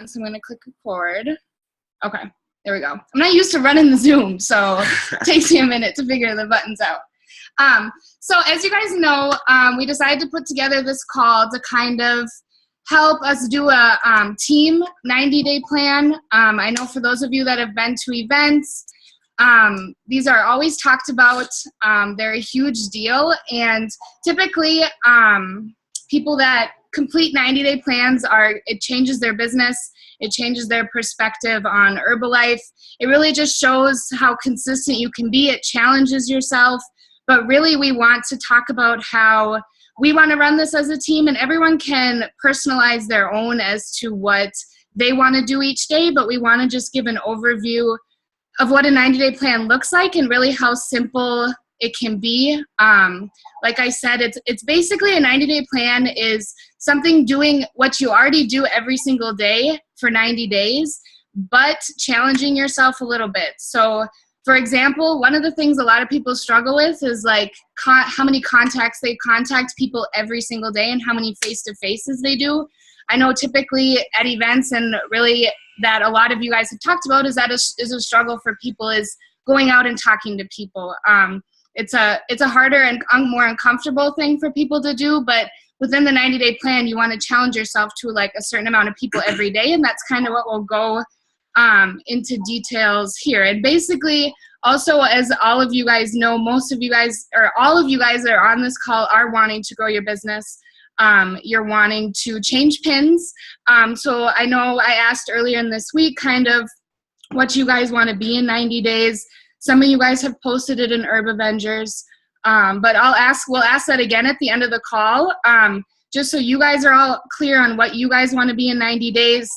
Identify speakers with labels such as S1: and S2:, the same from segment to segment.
S1: So I'm going to click record. Okay, there we go. I'm not used to running the Zoom, so it takes me a minute to figure the buttons out. So as you guys know, we decided to put together this call to kind of help us do a team 90-day plan. I know for those of you that have been to events, these are always talked about. They're a huge deal, and typically people that complete 90-day plans it changes their business, it changes their perspective on Herbalife. It really just shows how consistent you can be. It challenges yourself, but really we want to talk about how we want to run this as a team, and everyone can personalize their own as to what they want to do each day, but we want to just give an overview of what a 90-day plan looks like and really how simple it can be. Like I said, it's basically a 90-day plan is something doing what you already do every single day for 90 days, but challenging yourself a little bit. So for example, one of the things a lot of people struggle with is like how many contacts they contact people every single day and how many face-to-faces they do. I know typically at events, and really that a lot of you guys have talked about, is a struggle for people is going out and talking to people. It's a harder and more uncomfortable thing for people to do, but within the 90-day plan, you want to challenge yourself to like a certain amount of people every day, and that's kind of what we'll go into details here. And basically, also, as all of you guys know, most of you guys, or all of you guys that are on this call are wanting to grow your business. You're wanting to change pins. So I know I asked earlier in this week kind of what you guys want to be in 90 days. Some of you guys have posted it in Herb Avengers, but we'll ask that again at the end of the call, just so you guys are all clear on what you guys want to be in 90 days.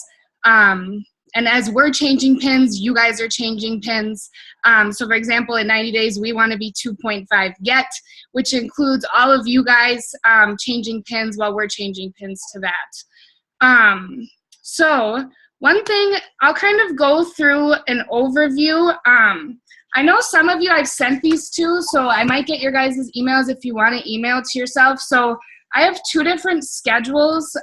S1: And as we're changing pins, you guys are changing pins. So for example, in 90 days, we want to be 2.5 get, which includes all of you guys changing pins while we're changing pins to that. So one thing, I'll kind of go through an overview. I know some of you I've sent these to, so I might get your guys' emails if you want to email to yourself. So I have two different schedules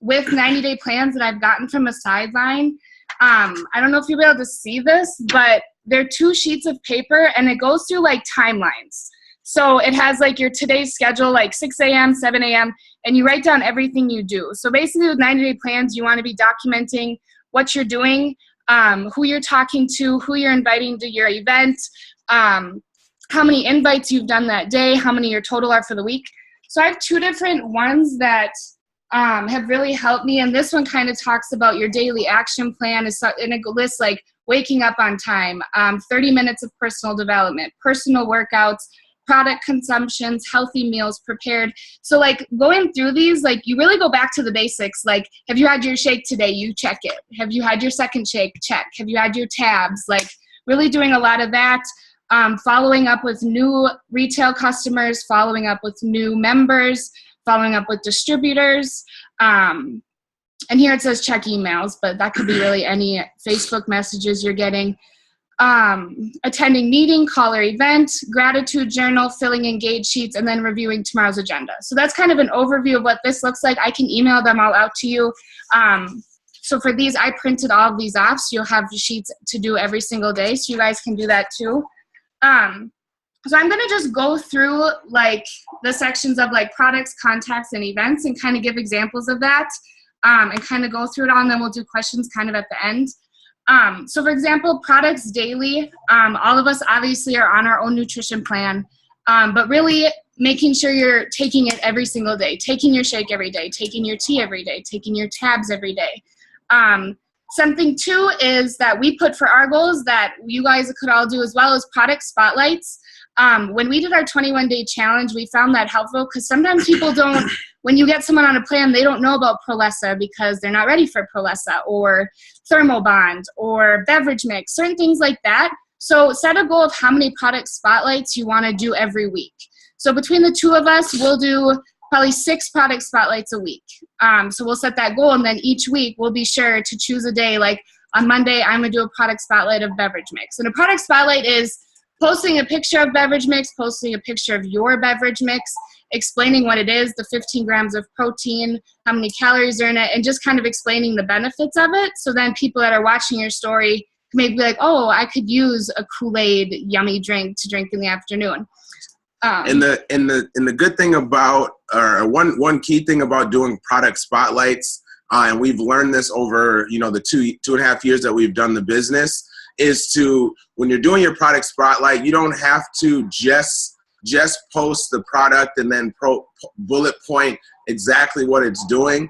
S1: with 90-day plans that I've gotten from a sideline. I don't know if you'll be able to see this, but they're two sheets of paper, and it goes through like timelines. So it has like your today's schedule, like 6 a.m., 7 a.m., and you write down everything you do. So basically with 90-day plans, you want to be documenting what you're doing, who you're talking to, who you're inviting to your event, how many invites you've done that day, how many your total are for the week. So I have two different ones that have really helped me, and this one kind of talks about your daily action plan, and it lists like waking up on time, 30 minutes of personal development, personal workouts, product consumptions, healthy meals prepared. So like going through these, like you really go back to the basics. Like, have you had your shake today? You check it. Have you had your second shake? Check. Have you had your tabs? Like really doing a lot of that. Following up with new retail customers, following up with new members, following up with distributors. And here it says check emails, but that could be really any Facebook messages you're getting. Attending meeting, call or event, gratitude journal, filling engage sheets, and then reviewing tomorrow's agenda. So that's kind of an overview of what this looks like. I can email them all out to you. So for these, I printed all of these off, so you'll have sheets to do every single day, so you guys can do that too. So I'm gonna just go through like the sections of like products, contacts, and events and kind of give examples of that and kind of go through it all, and then we'll do questions kind of at the end. So for example, products daily, all of us obviously are on our own nutrition plan, but really making sure you're taking it every single day, taking your shake every day, taking your tea every day, taking your tabs every day. Something too is that we put for our goals that you guys could all do as well as product spotlights. When we did our 21-day challenge, we found that helpful because sometimes people don't, when you get someone on a plan, they don't know about Prolessa because they're not ready for Prolessa or Thermobond or beverage mix, certain things like that. So set a goal of how many product spotlights you want to do every week. So between the two of us, we'll do probably 6 product spotlights a week. So we'll set that goal, and then each week we'll be sure to choose a day. Like on Monday, I'm going to do a product spotlight of beverage mix. And a product spotlight is posting a picture of beverage mix, posting a picture of your beverage mix, explaining what it is, the 15 grams of protein, how many calories are in it, and just kind of explaining the benefits of it. So then people that are watching your story may be like, oh, I could use a Kool-Aid yummy drink to drink in the afternoon.
S2: And the good thing about, or one key thing about doing product spotlights, and we've learned this over, you know, the two and a half years that we've done the business, is to, when you're doing your product spotlight, you don't have to just post the product and then bullet point exactly what it's doing.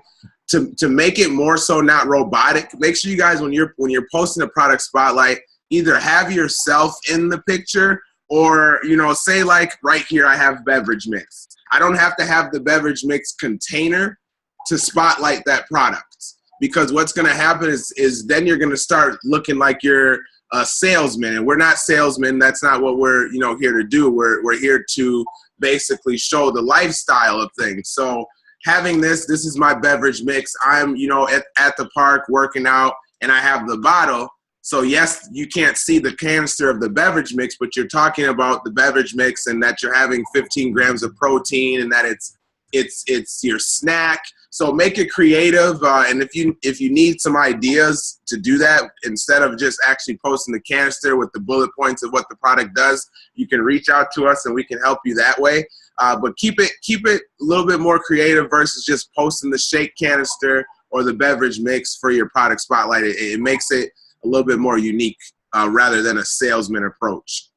S2: To make it more so not robotic, make sure you guys, when you're posting a product spotlight, either have yourself in the picture, or, you know, say like right here, I have beverage mix. I don't have to have the beverage mix container to spotlight that product, because what's going to happen is then you're going to start looking like you're a salesman, and we're not salesmen. That's not what we're, you know, here to do. We're here to basically show the lifestyle of things. So having this is my beverage mix. I'm, you know, at the park working out, and I have the bottle. So yes, you can't see the canister of the beverage mix, but you're talking about the beverage mix and that you're having 15 grams of protein, and that it's your snack. So make it creative, and if you need some ideas to do that, instead of just actually posting the canister with the bullet points of what the product does, you can reach out to us and we can help you that way. But keep it a little bit more creative versus just posting the shake canister or the beverage mix for your product spotlight. It makes it a little bit more unique rather than a salesman approach.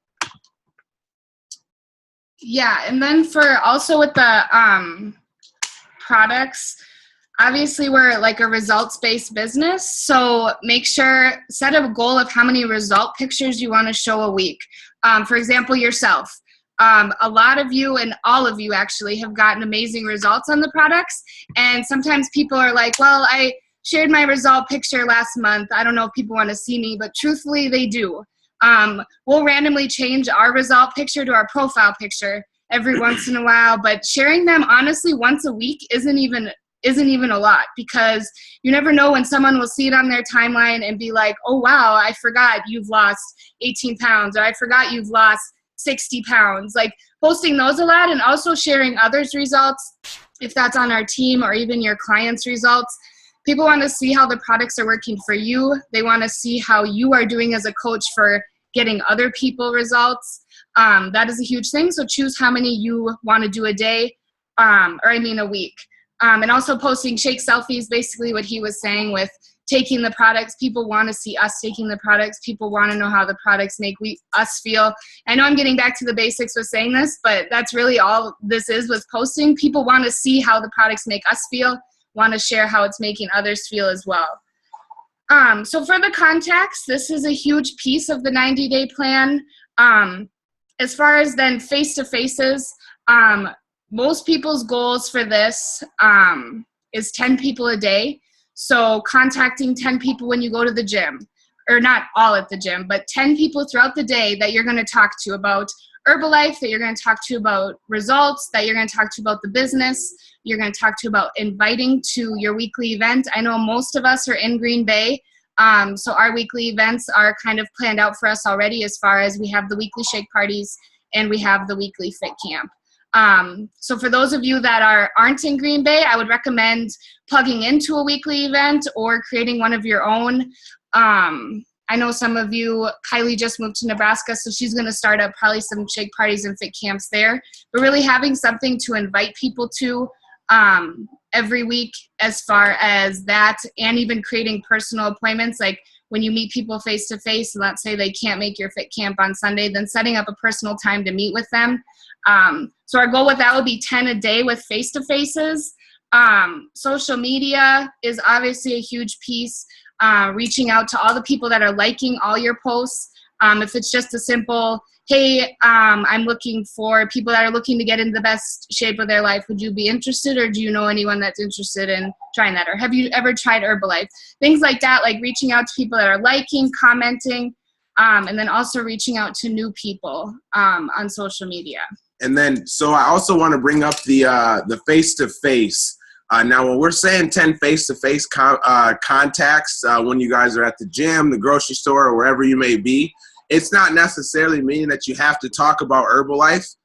S1: Yeah, and then for also with the products, obviously we're like a results-based business, so make sure, set a goal of how many result pictures you want to show a week. For example, yourself. A lot of you, and all of you actually, have gotten amazing results on the products, and sometimes people are like, well, I shared my result picture last month. I don't know if people want to see me, but truthfully they do. We'll randomly change our result picture to our profile picture every once in a while, but sharing them honestly once a week isn't even a lot, because you never know when someone will see it on their timeline and be like, oh wow, I forgot you've lost 18 pounds, or I forgot you've lost 60 pounds. Like, posting those a lot, and also sharing others' results, if that's on our team or even your clients' results. People want to see how the products are working for you. They want to see how you are doing as a coach for getting other people results. That is a huge thing. So choose how many you want to do a day, a week. And also posting shake selfies, basically what he was saying with taking the products. People want to see us taking the products. People want to know how the products make us feel. I know I'm getting back to the basics with saying this, but that's really all this is with posting. People want to see how the products make us feel, want to share how it's making others feel as well. So for the contacts, this is a huge piece of the 90-day plan. As far as then face-to-faces, most people's goals for this is 10 people a day. So contacting 10 people when you go to the gym, or not all at the gym, but 10 people throughout the day that you're going to talk to about Herbalife, that you're going to talk to about results, that you're going to talk to about the business, you're going to talk to about inviting to your weekly event. I know most of us are in Green Bay, so our weekly events are kind of planned out for us already, as far as we have the weekly shake parties and we have the weekly fit camp. So for those of you that aren't in Green Bay, I would recommend plugging into a weekly event or creating one of your own. I know some of you, Kylie just moved to Nebraska, so she's going to start up probably some shake parties and fit camps there. But really having something to invite people to every week, as far as that, and even creating personal appointments, like when you meet people face to face, and let's say they can't make your fit camp on Sunday, then setting up a personal time to meet with them. So our goal with that would be 10 a day with face to faces. Social media is obviously a huge piece. Reaching out to all the people that are liking all your posts. If it's just a simple, hey, I'm looking for people that are looking to get into the best shape of their life. Would you be interested, or do you know anyone that's interested in trying that? Or have you ever tried Herbalife? Things like that, like reaching out to people that are liking, commenting, and then also reaching out to new people on social media.
S2: And then, so I also want to bring up the face-to-face. Now, when we're saying 10 face-to-face contacts, when you guys are at the gym, the grocery store, or wherever you may be, it's not necessarily meaning that you have to talk about Herbalife.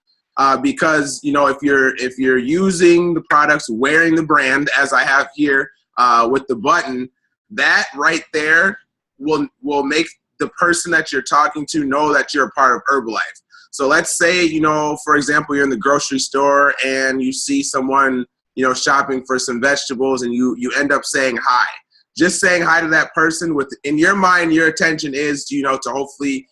S2: because if you're using the products, wearing the brand as I have here with the button, that right there will make the person that you're talking to know that you're a part of Herbalife. So let's say, for example, you're in the grocery store and you see someone, shopping for some vegetables, and you end up saying hi. Just saying hi to that person, in your mind, your attention is, to hopefully,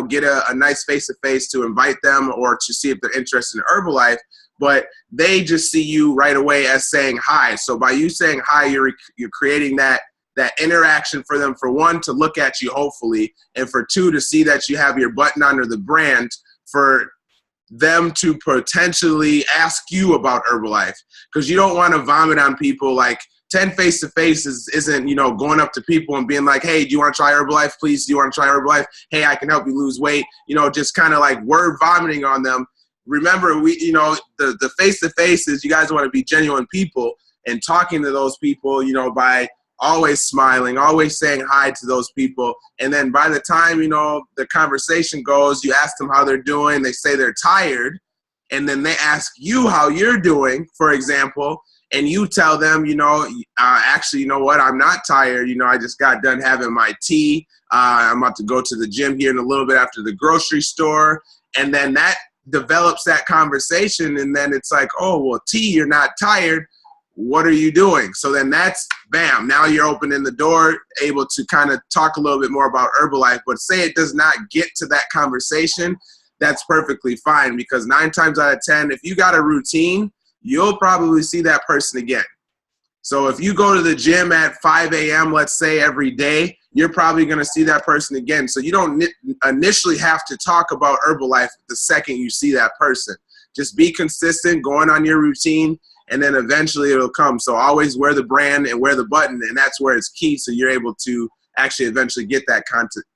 S2: get a nice face-to-face to invite them or to see if they're interested in Herbalife. But they just see you right away as saying hi. So by you saying hi, you're creating that interaction for them, for one, to look at you, hopefully, and for two, to see that you have your button under the brand, for them to potentially ask you about Herbalife, because you don't want to vomit on people. Like 10 face-to-face isn't, going up to people and being like, hey, do you want to try Herbalife? Please, do you want to try Herbalife? Hey, I can help you lose weight. Just kind of like word vomiting on them. Remember, the face-to-face is, you guys want to be genuine people, and talking to those people, by always smiling, always saying hi to those people. And then by the time, the conversation goes, you ask them how they're doing, they say they're tired, and then they ask you how you're doing, for example, and you tell them, actually, you know what, I'm not tired. I just got done having my tea. I'm about to go to the gym here in a little bit after the grocery store. And then that develops that conversation. And then it's like, oh, well, T, you're not tired. What are you doing? So then that's, bam, now you're opening the door, able to kind of talk a little bit more about Herbalife. But say it does not get to that conversation, that's perfectly fine, because 9 times out of 10, if you got a routine, you'll probably see that person again. So if you go to the gym at 5 a.m., let's say, every day, you're probably going to see that person again. So you don't initially have to talk about Herbalife the second you see that person. Just be consistent, going on your routine, and then eventually it'll come. So always wear the brand and wear the button, and that's where it's key. So you're able to actually eventually get that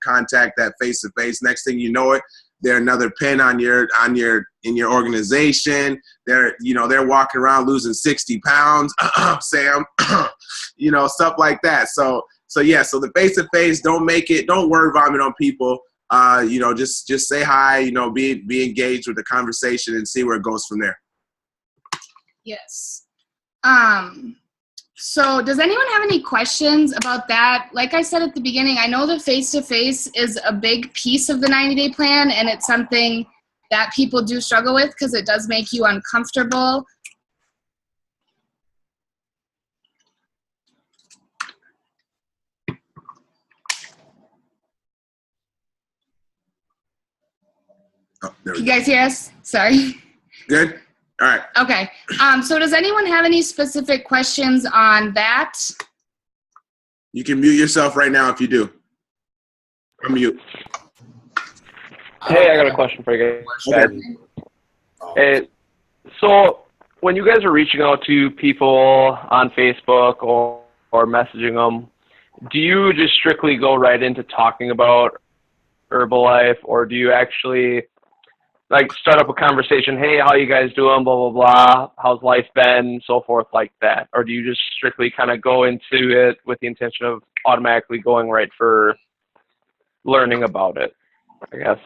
S2: contact, that face-to-face. Next thing you know it, they're another pin in your organization. They're walking around losing 60 pounds, Sam, stuff like that. So yeah, so the face-to-face, don't word vomit on people. Just say hi, be engaged with the conversation and see where it goes from there.
S1: Yes. So does anyone have any questions about that? Like I said at the beginning, I know the face-to-face is a big piece of the 90-day plan, and it's something that people do struggle with because it does make you uncomfortable.
S2: Oh, there we
S1: You
S2: go.
S1: guys hear us? Sorry.
S2: Good? All right.
S1: Okay. So does anyone have any specific questions on that?
S2: You can mute yourself right now if you do. Unmute.
S3: Hey, I got a question for you guys.
S2: Okay.
S3: Hey, so when you guys are reaching out to people on Facebook or messaging them, do you just strictly go right into talking about Herbalife, or do you actually start up a conversation? Hey, how you guys doing? Blah, blah, blah. How's life been? So forth, like that. Or do you just strictly kind of go into it with the intention of automatically going right for learning about it, I guess?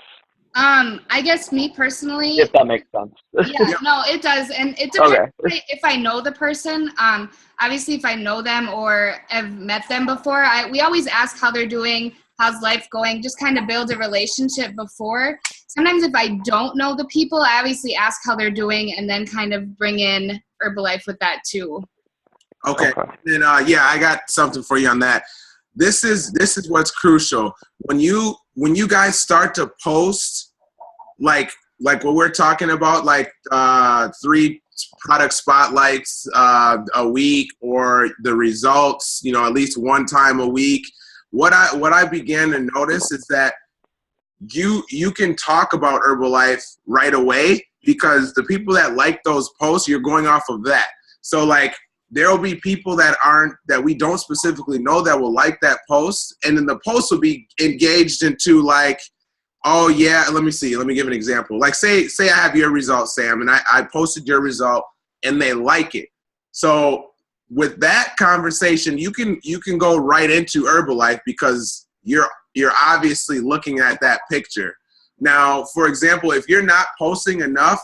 S1: I guess me personally,
S3: If that makes sense.
S1: yeah, no, it does. And it depends if I know the person. Obviously, if I know them or have met them before, we always ask how they're doing, how's life going, just kind of build a relationship before. Sometimes if I don't know the people, I obviously ask how they're doing and then kind of bring in Herbalife with that too.
S2: Okay. And yeah, I got something for you on that. This is what's crucial. When you guys start to post like what we're talking about, like 3 product spotlights a week, or the results, at least one time a week, what I began to notice is that you can talk about Herbalife right away, because the people that like those posts, you're going off of that. So there will be people that we don't specifically know that will like that post, and then the post will be engaged into oh yeah, let me give an example. Say I have your result, Sam, and I posted your result and they like it. So with that conversation, you can go right into Herbalife, because you're obviously looking at that picture. Now, for example, if you're not posting enough,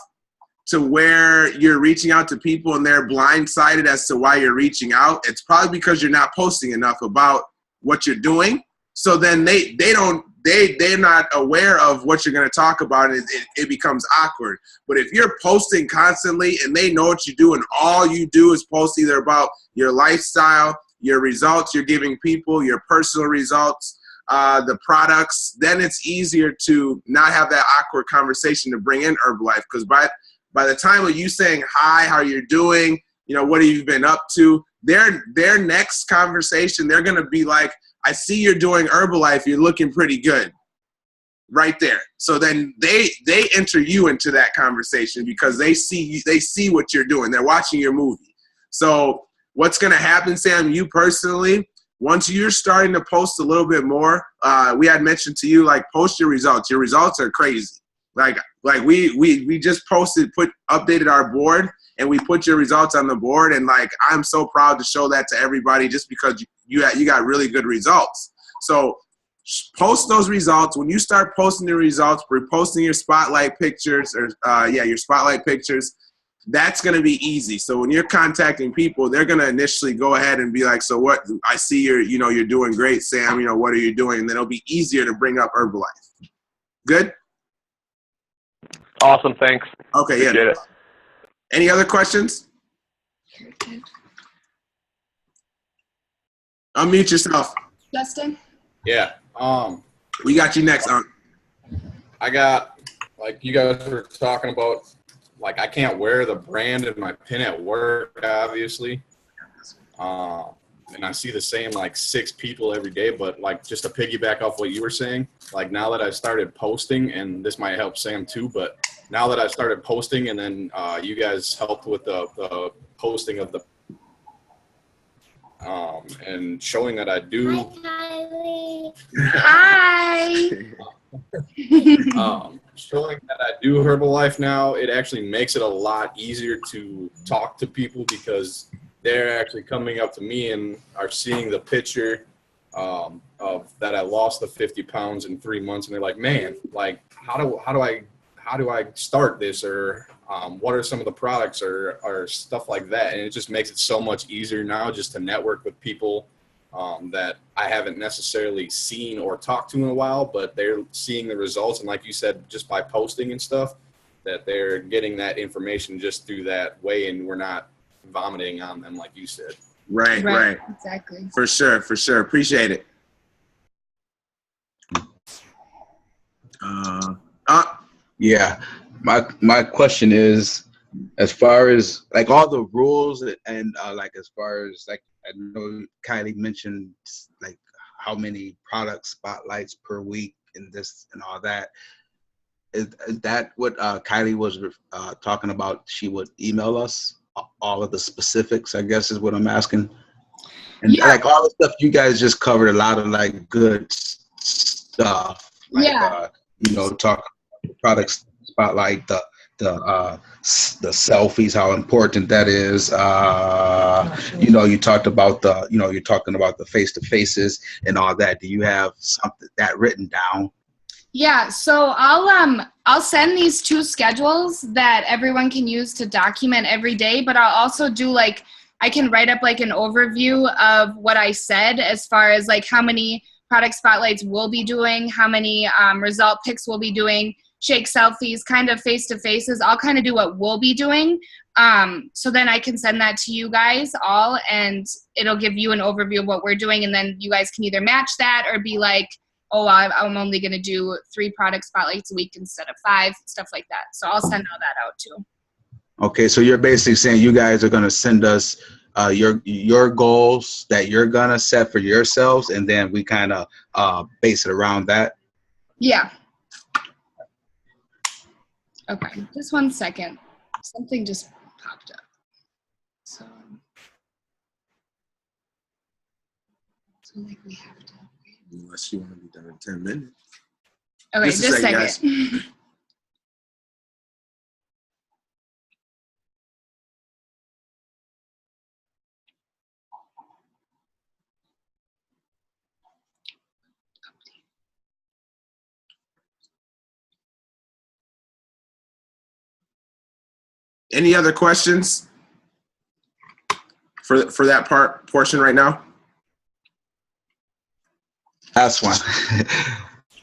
S2: to where you're reaching out to people and they're blindsided as to why you're reaching out, it's probably because you're not posting enough about what you're doing. So then they're not aware of what you're going to talk about, and it becomes awkward. But if you're posting constantly and they know what you do, and all you do is post either about your lifestyle, your results you're giving people, your personal results, the products, then it's easier to not have that awkward conversation to bring in Herbalife. Because by the time of you saying hi, how you're doing, what have you been up to, their next conversation, they're going to be like, I see you're doing Herbalife, you're looking pretty good. Right there. So then they enter you into that conversation because they see what you're doing. They're watching your movie. So what's going to happen, Sam, you personally, once you're starting to post a little bit more, we had mentioned to you, like, post your results. Your results are crazy. Like we just updated our board, and we put your results on the board, and like I'm so proud to show that to everybody just because you got really good results. So post those results. When you start posting your results, reposting your spotlight pictures, your spotlight pictures, that's going to be easy. So when you're contacting people, they're going to initially go ahead and be like, so what, I see you're doing great, Sam, what are you doing? And then it'll be easier to bring up Herbalife. Good?
S3: Awesome. Thanks.
S2: Okay.
S3: Appreciate it.
S2: Any other questions? Unmute yourself.
S1: Justin?
S4: Yeah.
S2: We got you next.
S4: I got, like you guys were talking about, like I can't wear the brand in my pin at work, obviously. And I see the same like 6 people every day, but like just to piggyback off what you were saying, like now that I started posting, and this might help Sam too, but now that I started posting, and then you guys helped with the posting of the and showing that I do.
S1: Hi.
S4: Showing that I do Herbalife now, it actually makes it a lot easier to talk to people because they're actually coming up to me and are seeing the picture of that I lost the 50 pounds in 3 months, and they're like, man, like how do I start this, or what are some of the products or stuff like that. And it just makes it so much easier now just to network with people that I haven't necessarily seen or talked to in a while, but they're seeing the results. And like you said, just by posting and stuff, that they're getting that information just through that way, and we're not vomiting on them like you said.
S2: Right.
S1: Exactly.
S2: For sure. Appreciate it.
S5: Yeah, my question is, as far as like all the rules and like as far as like I know Kylie mentioned like how many product spotlights per week and this and all that. Is that what Kylie was talking about? She would email us all of the specifics, I guess is what I'm asking. And like all the stuff you guys just covered, a lot of like good stuff. Like, talk product spotlight, the selfies, how important that is. You talked about you're talking about the face-to-faces and all that. Do you have something that written down?
S1: Yeah, so I'll send these 2 schedules that everyone can use to document every day, but I'll also do like I can write up like an overview of what I said as far as like how many product spotlights we'll be doing, how many result picks we'll be doing, shake selfies, kind of face-to-faces. I'll kind of do what we'll be doing. So then I can send that to you guys all, and it'll give you an overview of what we're doing, and then you guys can either match that or be like, oh, I'm only going to do 3 product spotlights a week instead of 5, stuff like that. So I'll send all that out too.
S5: Okay, so you're basically saying you guys are going to send us your goals that you're going to set for yourselves, and then we kind of base it around that?
S1: Yeah. Okay, just 1 second. Something just popped up. So like we have to.
S2: Unless you want to be done in 10 minutes.
S1: Okay, just a second.
S2: Any other questions for that portion right now?
S5: Last one.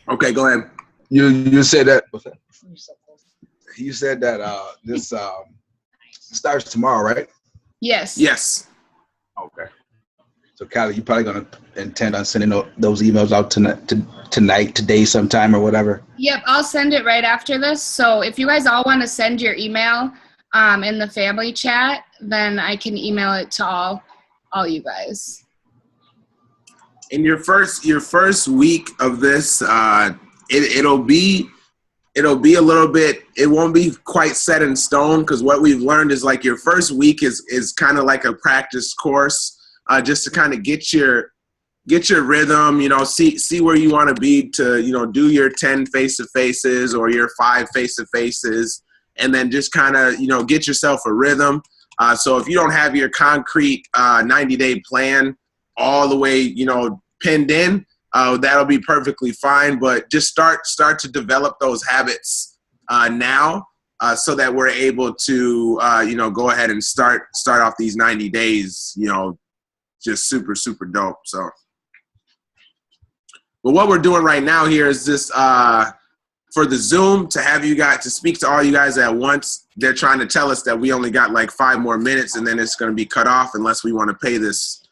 S2: Okay, go ahead.
S5: You said that. You said that this starts tomorrow, right?
S1: Yes.
S2: Yes.
S5: Okay. So, Kylie, you're probably going to intend on sending those emails out tonight, today, sometime, or whatever?
S1: Yep, I'll send it right after this. So if you guys all want to send your email in the family chat, then I can email it to all you guys.
S2: In your first week of this, it'll be a little bit. It won't be quite set in stone, because what we've learned is like your first week is kind of like a practice course. Just to kind of get your rhythm, see where you want to be to, do your 10 face-to-faces or your 5 face-to-faces, and then just kind of, get yourself a rhythm. So if you don't have your concrete 90-day plan all the way, pinned in, that'll be perfectly fine. But just start to develop those habits now, so that we're able to, go ahead and start off these 90 days, just super, super dope. So, but what we're doing right now here is this, for the Zoom, to have you guys, to speak to all you guys at once. They're trying to tell us that we only got like 5 more minutes, and then it's going to be cut off unless we want to pay this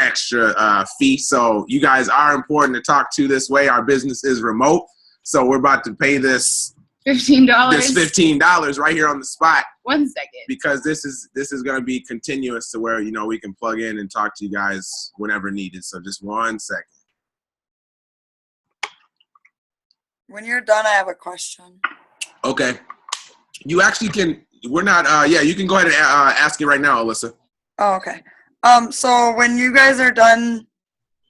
S2: extra fee. So you guys are important to talk to this way. Our business is remote, so we're about to pay this
S1: $15.
S2: This $15 right here on the spot.
S1: 1 second.
S2: Because this is going to be continuous to where, we can plug in and talk to you guys whenever needed. So just 1 second.
S6: When you're done, I have a question.
S2: Okay. You actually can, we're not, you can go ahead and ask it right now, Alyssa.
S6: Oh, okay. So when you guys are done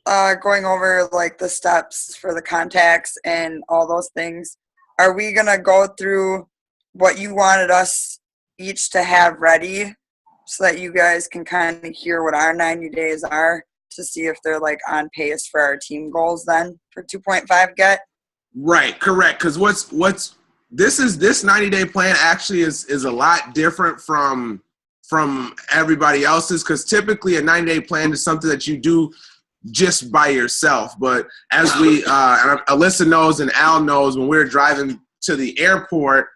S6: going over like the steps for the contacts and all those things, are we going to go through what you wanted us each to have ready so that you guys can kind of hear what our 90 days are to see if they're like on pace for our team goals then for 2.5 get?
S2: Right, correct. Because this 90-day plan actually is a lot different from everybody else's, because typically a 90-day plan is something that you do just by yourself. But as we, Alyssa knows and Al knows, when we were driving to the airport,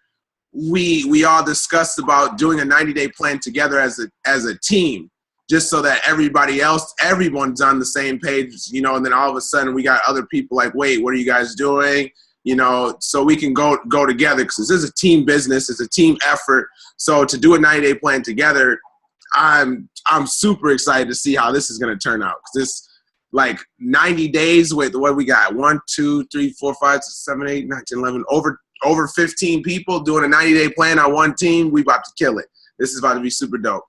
S2: we all discussed about doing a 90-day plan together as a team, just so that everyone's on the same page, and then all of a sudden we got other people like, wait, what are you guys doing? So we can go together, because this is a team business. It's a team effort. So to do a 90-day plan together, I'm super excited to see how this is going to turn out. Because this, like 90 days with what we got, 1, 2, 3, 4, 5, 6, 7, 8, 9, 10, 11, over 15 people doing a 90-day plan on one team. We about to kill it. This is about to be super dope.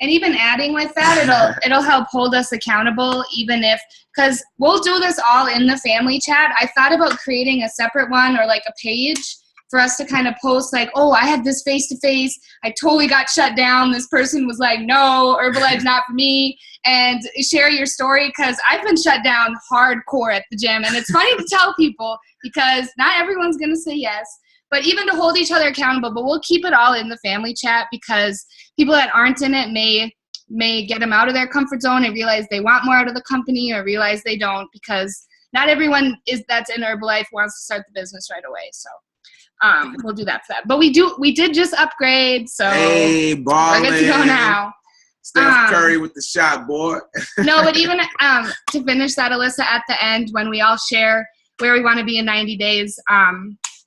S1: And even adding with that, it'll help hold us accountable, even if, because we'll do this all in the family chat. I thought about creating a separate one or like a page for us to kind of post like, oh, I had this face-to-face. I totally got shut down. This person was like, no, Herbalife's not for me. And share your story, because I've been shut down hardcore at the gym. And it's funny to tell people, because not everyone's going to say yes. But even to hold each other accountable. But we'll keep it all in the family chat, because people that aren't in it may get them out of their comfort zone and realize they want more out of the company, or realize they don't, because not everyone that's in Herbalife wants to start the business right away. So we'll do that for that. But we did just upgrade, so
S2: hey,
S1: we're good to go now.
S2: Steph Curry with the shot, boy.
S1: No, but even to finish that, Alyssa, at the end, when we all share where we want to be in 90 days,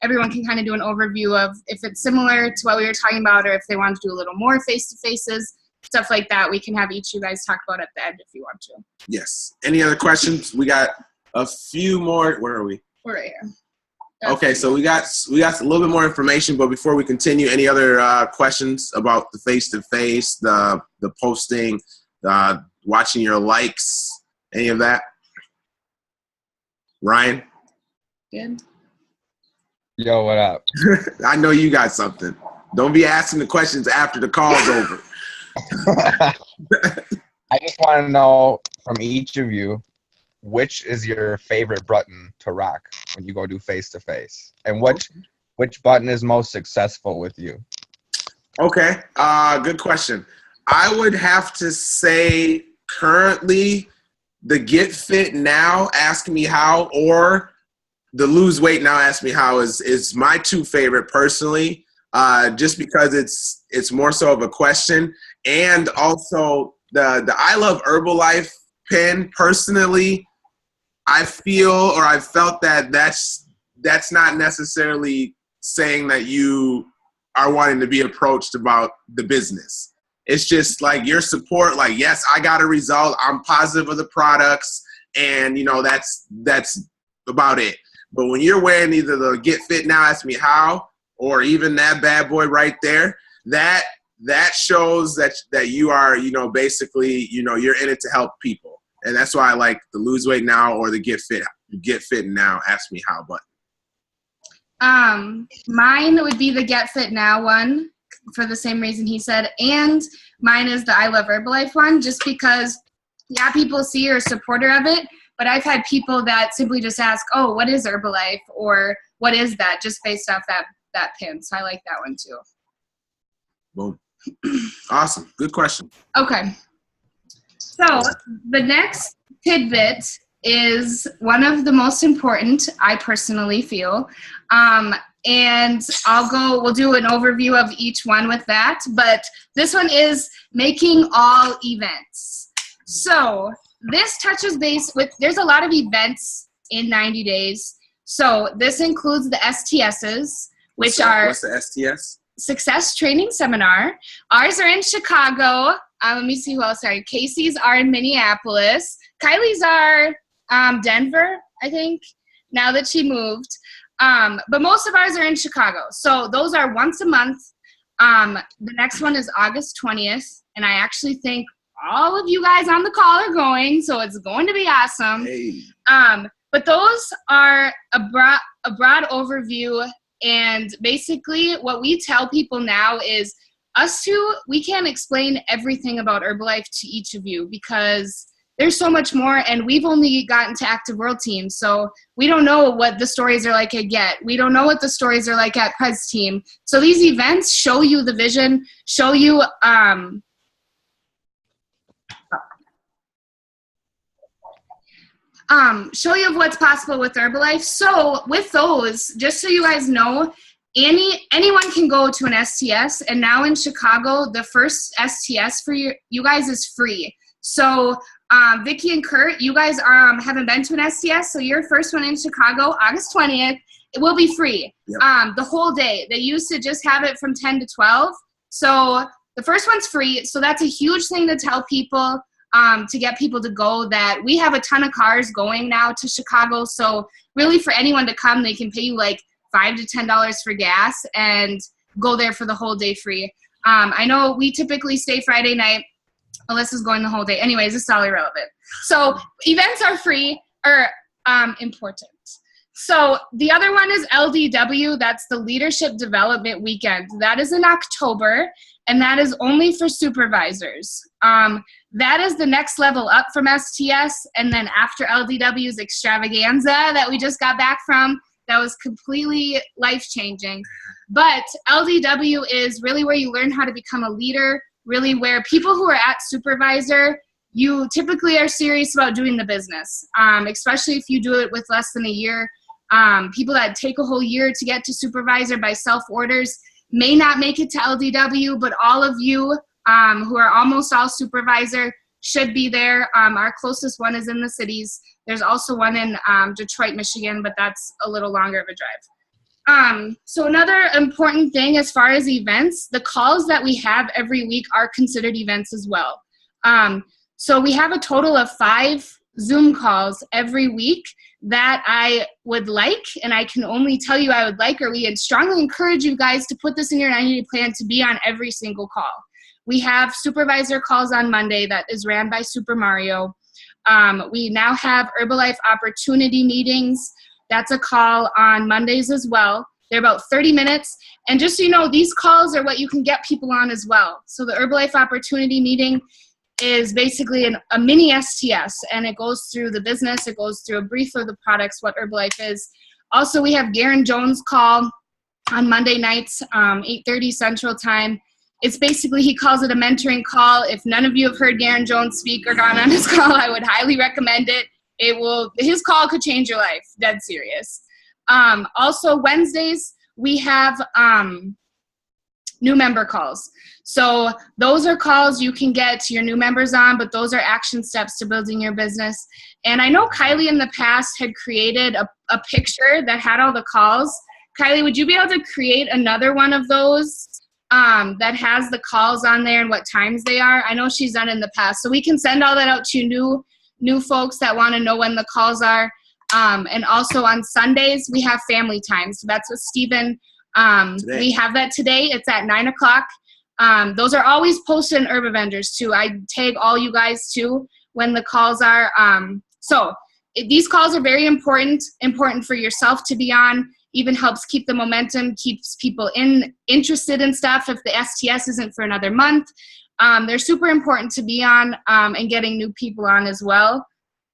S1: everyone can kind of do an overview of if it's similar to what we were talking about, or if they want to do a little more face-to-faces, stuff like that. We can have each of you guys talk about at the end if you want to.
S2: Yes. Any other questions? We got a few more. Where are we?
S1: We're right here.
S2: Okay, so we got a little bit more information, but before we continue, any other questions about the face-to-face, the posting, watching your likes, any of that? Ryan?
S1: Good.
S7: Yo, what up?
S2: I know you got something. Don't be asking the questions after the call's over.
S7: I just want to know from each of you, which is your favorite button to rock when you go do face-to-face? And which button is most successful with you?
S2: Okay, good question. I would have to say currently the Get Fit Now, Ask Me How, or the Lose Weight Now, Ask Me How is my two favorite personally, just because it's more so of a question, and also the I Love Herbalife pin personally. I feel, or I felt that that's not necessarily saying that you are wanting to be approached about the business. It's just like your support, like, yes, I got a result. I'm positive of the products, and that's about it. But when you're wearing either the Get Fit Now, Ask Me How, or even that bad boy right there, that shows that you are, basically, you're in it to help people. And that's why I like the Lose Weight Now or the Get Fit Now, Ask Me How button.
S1: Mine would be the Get Fit Now one for the same reason he said, and mine is the I Love Herbalife one, just because, yeah, people see you're a supporter of it, but I've had people that simply just ask, oh, what is Herbalife, or what is that, just based off that pin. So I like that one too.
S2: Boom. Awesome. Good question.
S1: Okay. So the next tidbit is one of the most important, I personally feel. And we'll do an overview of each one with that. But this one is making all events. So this touches base with, there's a lot of events in 90 days. So this includes the STSs, which are...
S2: What's the STS?
S1: Success Training Seminar. Ours are in Chicago. Let me see who else are. Casey's are in Minneapolis. Kylie's are Denver, I think, now that she moved. But most of ours are in Chicago. So those are once a month. The next one is August 20th. And I actually think all of you guys on the call are going, so it's going to be awesome.
S2: Hey.
S1: But those are a broad overview. And basically what we tell people now is we can't explain everything about Herbalife to each of you because there's so much more, and we've only gotten to Active World Team. So we don't know what the stories are like at Get. We don't know what the stories are like at Prez Team. So these events show you the vision, show you of what's possible with Herbalife. So with those, just so you guys know, anyone can go to an STS, and now in Chicago, the first STS for you guys is free. So Vicki and Kurt, you guys haven't been to an STS, so your first one in Chicago, August 20th, it will be free. Yep. The whole day. They used to just have it from 10 to 12. So the first one's free, so that's a huge thing to tell people. To get people to go, that we have a ton of cars going now to Chicago. So really for anyone to come, they can pay you like $5 to $10 for gas and go there for the whole day free. I know we typically stay Friday night. Alyssa's going the whole day. Anyways, it's all irrelevant. So events are free or important. So the other one is LDW. That's the Leadership Development Weekend. That is in October, and that is only for supervisors. That is the next level up from STS, and then after LDW's extravaganza that we just got back from, that was completely life-changing. But LDW is really where you learn how to become a leader, really where people who are at supervisor, you typically are serious about doing the business, especially if you do it with less than a year. People that take a whole year to get to supervisor by self-orders may not make it to LDW, but all of you who are almost all supervisor should be there. Our closest one is in the cities. There's also one in Detroit, Michigan, but that's a little longer of a drive. So another important thing as far as events, the calls that we have every week are considered events as well. So we have a total of 5 Zoom calls every week that I would like, and I can only tell you I would like, or we strongly encourage you guys to put this in your 90-day plan to be on every single call. We have supervisor calls on Monday that is ran by Super Mario. We now have Herbalife opportunity meetings. That's a call on Mondays as well. They're about 30 minutes. And just so you know, these calls are what you can get people on as well. So the Herbalife opportunity meeting is basically a mini STS, and it goes through the business. It goes through a brief of the products, what Herbalife is. Also, we have Garen Jones call on Monday nights, 8:30 Central Time. It's basically, he calls it a mentoring call. If none of you have heard Garen Jones speak or gone on his call, I would highly recommend it. His call could change your life, dead serious. Also, Wednesdays, we have new member calls. So those are calls you can get your new members on, but those are action steps to building your business. And I know Kylie in the past had created a picture that had all the calls. Kylie, would you be able to create another one of those that has the calls on there and what times they are? I know she's done it in the past. So we can send all that out to new folks that want to know when the calls are. And also on Sundays, we have family time. So that's with Stephen. We have that today. It's at 9 o'clock. Those are always posted in Herb Vendors too. I tag all you guys too when the calls are. These calls are very important for yourself to be on. Even helps keep the momentum, keeps people interested in stuff. If the STS isn't for another month, they're super important to be on, and getting new people on as well.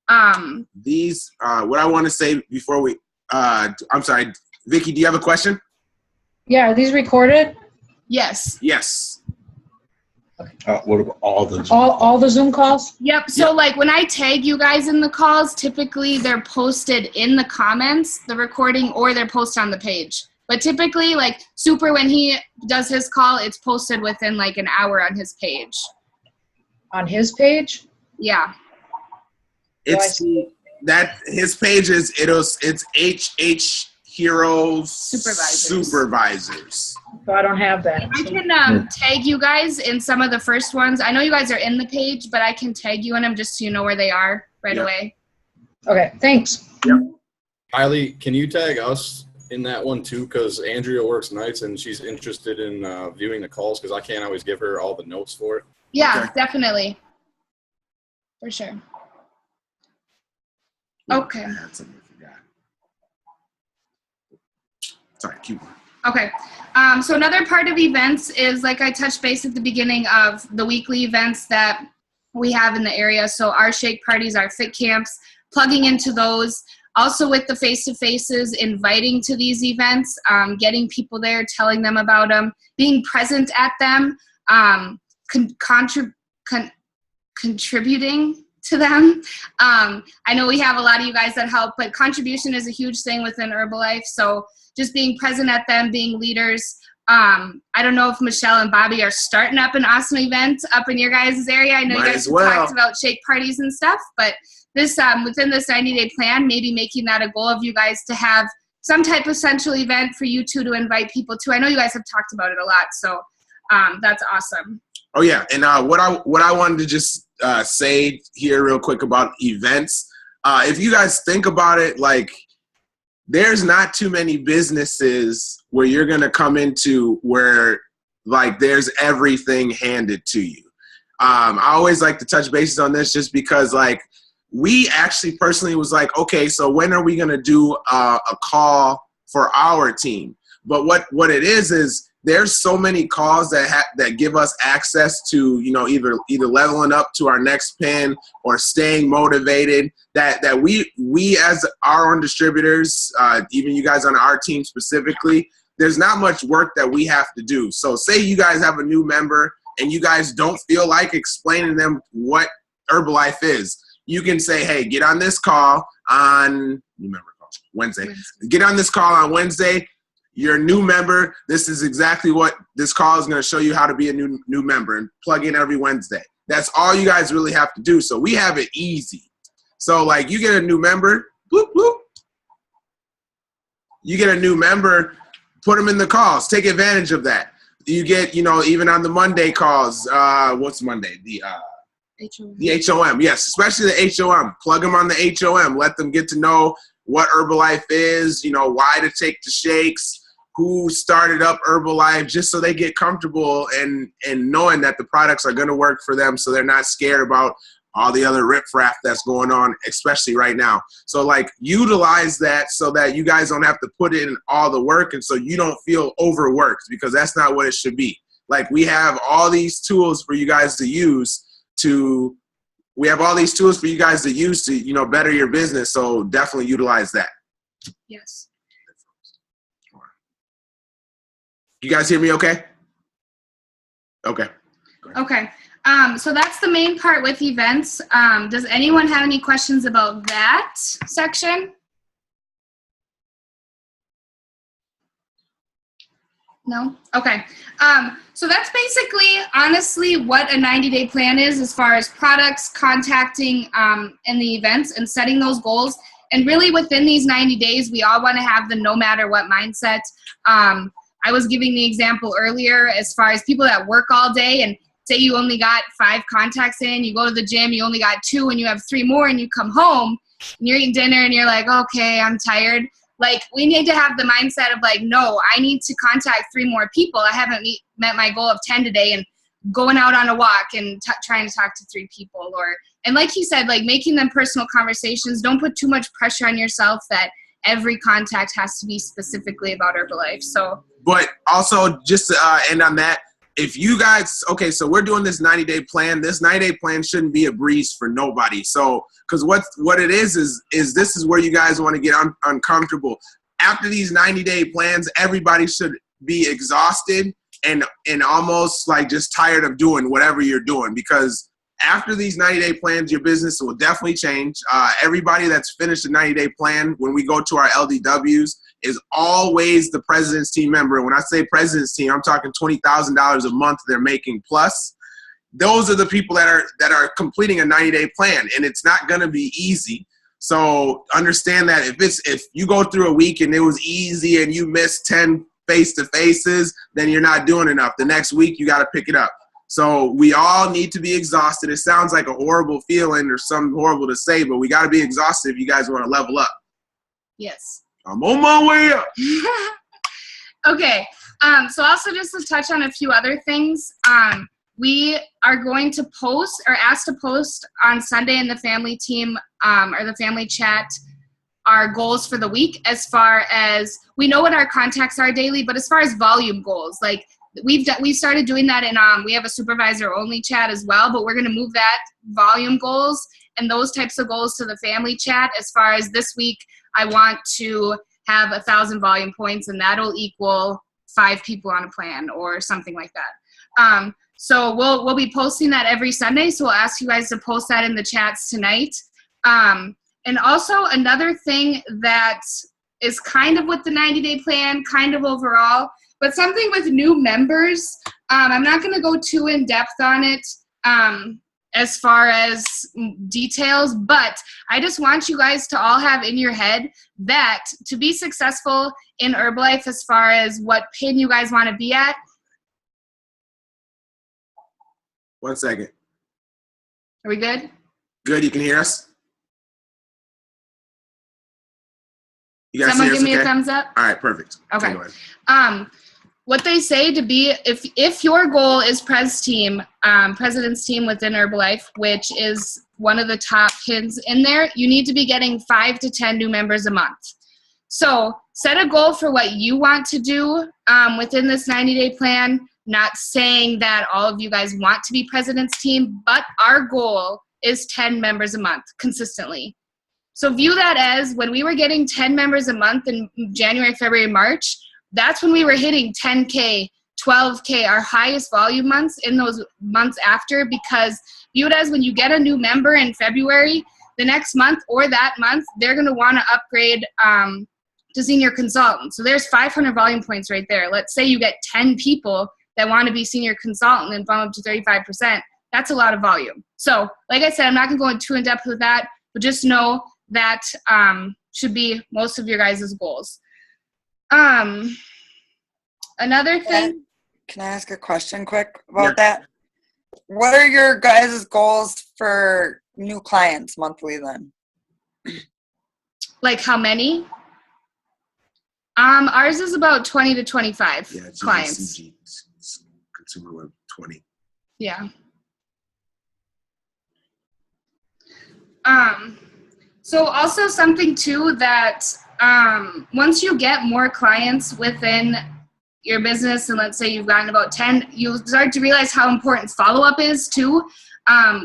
S2: What I want to say before I'm sorry, Vicky, do you have a question?
S8: Yeah, are these recorded?
S1: Yes.
S2: Yes.
S5: What about all the
S8: All the Zoom calls?
S1: Yep. So like when I tag you guys in the calls, typically they're posted in the comments, the recording, or they're posted on the page. But typically, like Super, when he does his call, it's posted within like an hour on his page.
S8: On his page?
S1: Yeah.
S2: It's that his page is it's HH Heroes Supervisors.
S8: So I don't have that.
S1: I can tag you guys in some of the first ones. I know you guys are in the page, but I can tag you in them just so you know where they are right away.
S8: Okay, thanks.
S2: Yep.
S4: Kylie, can you tag us in that one too? Because Andrea works nights and she's interested in viewing the calls because I can't always give her all the notes for it.
S1: Yeah, definitely. For sure. Okay.
S2: I had something I forgot. Sorry, keep going.
S1: Okay. So another part of events is, like I touched base at the beginning, of the weekly events that we have in the area. So our shake parties, our fit camps, plugging into those. Also with the face-to-faces, inviting to these events, getting people there, telling them about them, being present at them, contributing to them. I know we have a lot of you guys that help, but contribution is a huge thing within Herbalife. So just being present at them, being leaders. I don't know if Michelle and Bobby are starting up an awesome event up in your guys' area. I know you guys have talked about shake parties and stuff, but this within this 90-day plan, maybe making that a goal of you guys to have some type of central event for you two to invite people to. I know you guys have talked about it a lot, so that's awesome.
S2: Oh yeah, and what I wanted to just say here real quick about events, if you guys think about it, like there's not too many businesses where you're gonna come into where like there's everything handed to you. I always like to touch bases on this just because like we actually personally was like, okay, so when are we gonna do a call for our team? But what it is there's so many calls that give us access to, you know, either leveling up to our next pin or staying motivated, that we as our own distributors, even you guys on our team specifically, there's not much work that we have to do. So say you guys have a new member and you guys don't feel like explaining to them what Herbalife is. You can say, hey, get on this call on Wednesday. Get on this call on Wednesday. You're a new member. This is exactly what this call is going to show you, how to be a new member, and plug in every Wednesday. That's all you guys really have to do. So we have it easy. So like you get a new member, bloop, bloop. You get a new member, put them in the calls. Take advantage of that. You get, you know, even on the Monday calls, what's Monday? The HOM, yes, especially the HOM. Plug them on the HOM. Let them get to know what Herbalife is, you know, why to take the shakes, who started up Herbalife, just so they get comfortable and knowing that the products are going to work for them, so they're not scared about all the other riffraff that's going on, especially right now. So like utilize that so that you guys don't have to put in all the work, and so you don't feel overworked, because that's not what it should be. Like we have all these tools for you guys to use to you know, better your business. So definitely utilize that.
S1: Yes.
S2: You guys hear me okay? Okay.
S1: Okay. So that's the main part with events. Does anyone have any questions about that section? No? Okay. So that's basically, honestly, what a 90-day plan is as far as products, contacting, and the events and setting those goals. And really within these 90 days, we all want to have the no matter what mindset. I was giving the example earlier as far as people that work all day and say you only got 5 contacts in, you go to the gym, you only got 2 and you have 3 more and you come home and you're eating dinner and you're like, okay, I'm tired. Like, we need to have the mindset of like, no, I need to contact 3 more people. I haven't met my goal of 10 today, and going out on a walk and trying to talk to 3 people. And like he said, like making them personal conversations. Don't put too much pressure on yourself that every contact has to be specifically about Herbalife. So,
S2: but also just to end on that, if you guys, okay, so we're doing this 90-day plan. This 90-day plan shouldn't be a breeze for nobody. So, because what it is this is where you guys want to get uncomfortable. After these 90-day plans, everybody should be exhausted and almost like just tired of doing whatever you're doing, because after these 90-day plans, your business will definitely change. Everybody that's finished a 90-day plan, when we go to our LDWs, is always the president's team member. And when I say president's team, I'm talking $20,000 a month they're making plus. Those are the people that are completing a 90-day plan, and it's not going to be easy. So understand that if you go through a week and it was easy and you missed 10 face-to-faces, then you're not doing enough. The next week you got to pick it up. So we all need to be exhausted. It sounds like a horrible feeling or something horrible to say, but we got to be exhausted if you guys want to level up.
S1: yes.
S2: I'm on my way up.
S1: Okay. So also just to touch on a few other things, we are going to post or asked to post on Sunday in the family team or the family chat our goals for the week, as far as we know what our contacts are daily, but as far as volume goals, like we started doing that in we have a supervisor only chat as well, but we're going to move that volume goals and those types of goals to the family chat. As far as this week, I want to have 1,000 volume points, and that'll equal 5 people on a plan or something like that. So we'll be posting that every Sunday. So we'll ask you guys to post that in the chats tonight. And also another thing that is kind of with the 90-day plan, kind of overall, but something with new members. I'm not going to go too in depth on it as far as details, but I just want you guys to all have in your head that to be successful in Herbalife, as far as what pin you guys want to be at.
S2: 1 second.
S1: Are we good?
S2: Good, you can hear us? You guys
S1: Someone
S2: see us
S1: give me
S2: okay?
S1: a thumbs up.
S2: All right, perfect.
S1: Okay.
S2: Go ahead.
S1: What they say to be, if your goal is President's team within Herbalife, which is one of the top pins in there, you need to be getting 5 to 10 new members a month. So set a goal for what you want to do within this 90-day plan. Not saying that all of you guys want to be President's team, but our goal is 10 members a month consistently. So view that as when we were getting 10 members a month in January, February, March, that's when we were hitting 10K, 12K, our highest volume months in those months after, because view it as when you get a new member in February, the next month or that month, they're going to want to upgrade to senior consultant. So there's 500 volume points right there. Let's say you get 10 people that want to be senior consultant and bump up to 35%. That's a lot of volume. So like I said, I'm not going to go into too in depth with that, but just know that should be most of your guys' goals. Another thing.
S6: Can I ask a question quick about that? What are your guys' goals for new clients monthly then?
S1: Like how many? Ours is about 20 to 25 clients.
S2: GCG, Consumer Web 20.
S1: Yeah. So also something too that once you get more clients within your business, and let's say you've gotten about 10, you start to realize how important follow-up is too.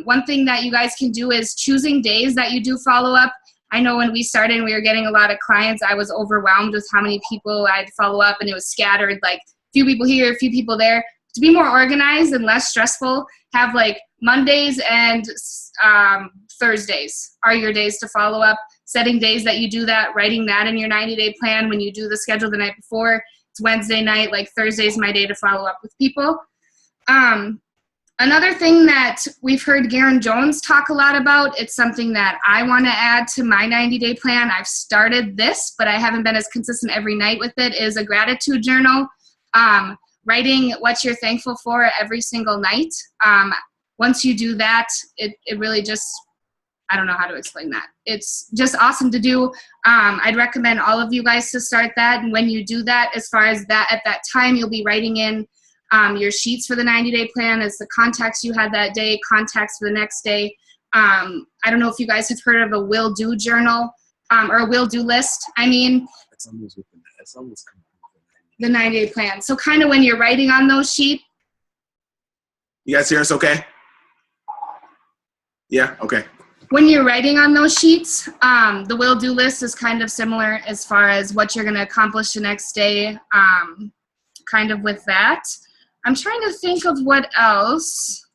S1: One thing that you guys can do is choosing days that you do follow-up. I know when we started and we were getting a lot of clients, I was overwhelmed with how many people I'd follow up, and it was scattered, like a few people here, a few people there. to be more organized and less stressful, have like Mondays and Thursdays are your days to follow up, setting days that you do that, writing that in your 90-day plan. When you do the schedule the night before, it's Wednesday night, like Thursday's my day to follow up with people. Another thing that we've heard Garen Jones talk a lot about, it's something that I want to add to my 90-day plan. I've started this, but I haven't been as consistent every night with it, is a gratitude journal. Writing what you're thankful for every single night. Once you do that, it really just, I don't know how to explain that. It's just awesome to do. I'd recommend all of you guys to start that. And when you do that, as far as that, at that time, you'll be writing in your sheets for the 90-day plan as the contacts you had that day, contacts for the next day. I don't know if you guys have heard of a will-do journal or a will-do list. I mean,
S2: It's almost
S1: the 90-day plan. So kind of when you're writing on those sheets.
S2: You guys hear us okay? Yeah, okay.
S1: When you're writing on those sheets, the will-do list is kind of similar as far as what you're going to accomplish the next day, kind of with that. I'm trying to think of what else.